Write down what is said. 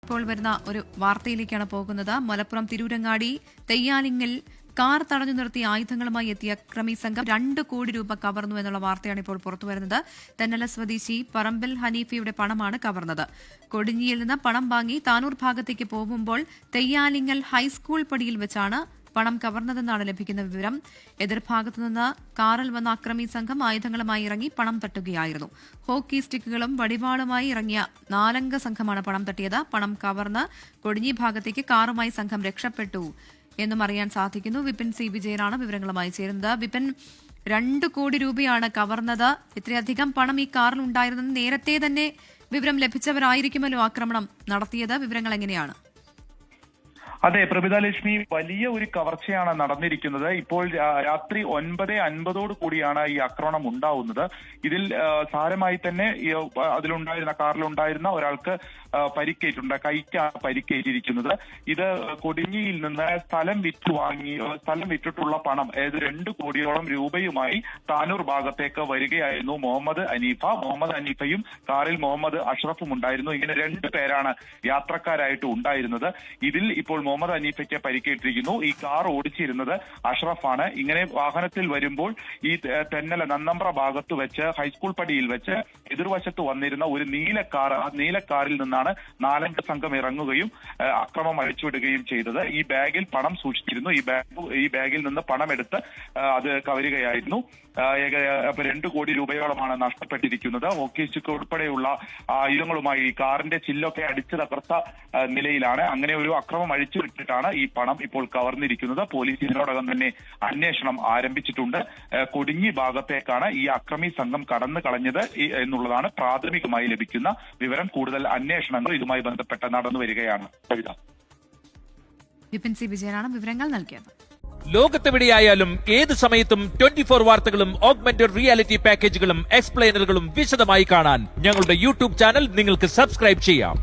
ഇപ്പോൾ വരുന്ന ഒരു വാർത്തയിലേക്കാണ് പോകുന്നത്. മലപ്പുറം തിരൂരങ്ങാടി തെയ്യാലിങ്ങിൽ കാർ തടഞ്ഞു നിർത്തി ആയുധങ്ങളുമായി എത്തിയ അക്രമി സംഘം 2 കോടി രൂപ കവർന്നു എന്നുള്ള വാർത്തയാണ് ഇപ്പോൾ പുറത്തുവരുന്നത്. തെന്നല സ്വദേശി പറമ്പിൽ ഹനീഫയുടെ പണമാണ് കവർന്നത്. കൊടിഞ്ഞിയിൽ നിന്ന് പണം വാങ്ങി താനൂർ ഭാഗത്തേക്ക് പോകുമ്പോൾ തെയ്യാലിങ്ങൽ ഹൈസ്കൂൾ പടിയിൽ വെച്ചാണ് പണം കവർന്നതെന്നാണ് ലഭിക്കുന്ന വിവരം. എതിർഭാഗത്തുനിന്ന് കാറിൽ വന്ന അക്രമി സംഘം ആയുധങ്ങളുമായി ഇറങ്ങി പണം തട്ടുകയായിരുന്നു. ഹോക്കി സ്റ്റിക്കുകളും വടിവാളുമായി ഇറങ്ങിയ 4 അംഗ സംഘമാണ് പണം തട്ടിയത്. പണം കവർന്ന് കൊടിഞ്ഞി ഭാഗത്തേക്ക് കാറുമായി സംഘം രക്ഷപ്പെട്ടു എന്നും അറിയാൻ സാധിക്കുന്നു. വിപിൻ സി വിജയനാണ് വിവരങ്ങളുമായി ചേരുന്നത്. വിപിൻ, 2 കോടി രൂപയാണ് കവർന്നത്. ഇത്രയധികം പണം ഈ കാറിൽ ഉണ്ടായിരുന്നെന്ന് നേരത്തെ തന്നെ വിവരം ലഭിച്ചവരായിരിക്കുമല്ലോ ആക്രമണം നടത്തിയത്. വിവരങ്ങൾ എങ്ങനെയാണ്? അതെ പ്രഭിതാലക്ഷ്മി, വലിയ ഒരു കവർച്ചയാണ് നടന്നിരിക്കുന്നത്. ഇപ്പോൾ രാത്രി 9:50 കൂടിയാണ് ഈ ആക്രമണം ഉണ്ടാവുന്നത്. ഇതിൽ സാരമായി തന്നെ അതിലുണ്ടായിരുന്ന കാറിലുണ്ടായിരുന്ന ഒരാൾക്ക് പരിക്കേറ്റുണ്ട്, കൈക്കാണ് പരിക്കേറ്റിരിക്കുന്നത്. ഇത് കൊടിഞ്ഞിയിൽ നിന്ന് സ്ഥലം വിറ്റിട്ടുള്ള പണം, അതായത് 2 കോടിയോളം രൂപയുമായി താനൂർ ഭാഗത്തേക്ക് വരികയായിരുന്നു മുഹമ്മദ് ഹനീഫയും കാറിൽ മുഹമ്മദ് അഷ്റഫും ഉണ്ടായിരുന്നു. ഇങ്ങനെ 2 പേരാണ് യാത്രക്കാരായിട്ട് ഉണ്ടായിരുന്നത്. ഇതിൽ ഇപ്പോൾ മുഹമ്മദ് ഹനീഫയ്ക്ക് പരിക്കേറ്റിരിക്കുന്നു. ഈ കാർ ഓടിച്ചിരുന്നത് അഷ്റഫാണ്. ഇങ്ങനെ വാഹനത്തിൽ വരുമ്പോൾ ഈ തെന്നല നന്നമ്പ്ര ഭാഗത്ത് വെച്ച് ഹൈസ്കൂൾ പടിയിൽ വെച്ച് എതിർവശത്ത് വന്നിരുന്ന ഒരു നീലക്കാറിൽ നിന്നാണ് 4 അംഗ സംഘം ഇറങ്ങുകയും അക്രമം അഴിച്ചുവിടുകയും ചെയ്തത്. ഈ ബാഗിൽ പണം സൂക്ഷിച്ചിരുന്നു. ഈ ബാഗിൽ നിന്ന് പണമെടുത്ത് അത് കവരുകയായിരുന്നു. 2 കോടി രൂപയോളമാണ് നഷ്ടപ്പെട്ടിരിക്കുന്നത്. ഹോക്കി സ്റ്റിക്ക് ഉൾപ്പെടെയുള്ള ആയുധങ്ങളുമായി ഈ കാറിന്റെ ചില്ലൊക്കെ അടിച്ചു തകർത്ത നിലയിലാണ്. അങ്ങനെ ഒരു അക്രമം അഴിച്ചുവിട്ടിട്ടാണ് ഈ പണം ഇപ്പോൾ കവർന്നിരിക്കുന്നത്. പോലീസ് ഇതിനോടകം തന്നെ അന്വേഷണം ആരംഭിച്ചിട്ടുണ്ട്. കൊടിഞ്ഞി ഭാഗത്തേക്കാണ് ഈ അക്രമി സംഘം കടന്നു കളഞ്ഞത് എന്നുള്ളതാണ് പ്രാഥമികമായി ലഭിക്കുന്ന വിവരം. കൂടുതൽ അന്വേഷണങ്ങൾ ഇതുമായി ബന്ധപ്പെട്ട് നടന്നു വരികയാണ്. വിപിൻ സി വിജയനാണ് വിവരങ്ങൾ നൽകിയത്. ലോകത്തെവിടെയായാലും ഏത് സമയത്തും 24 വാർത്തകളും ഓഗ്മെന്റഡ് റിയാലിറ്റി പാക്കേജുകളും എക്സ്പ്ലെയിനറുകളും വിശദമായി കാണാൻ ഞങ്ങളുടെ യൂട്യൂബ് ചാനൽ നിങ്ങൾക്ക് സബ്സ്ക്രൈബ് ചെയ്യാം.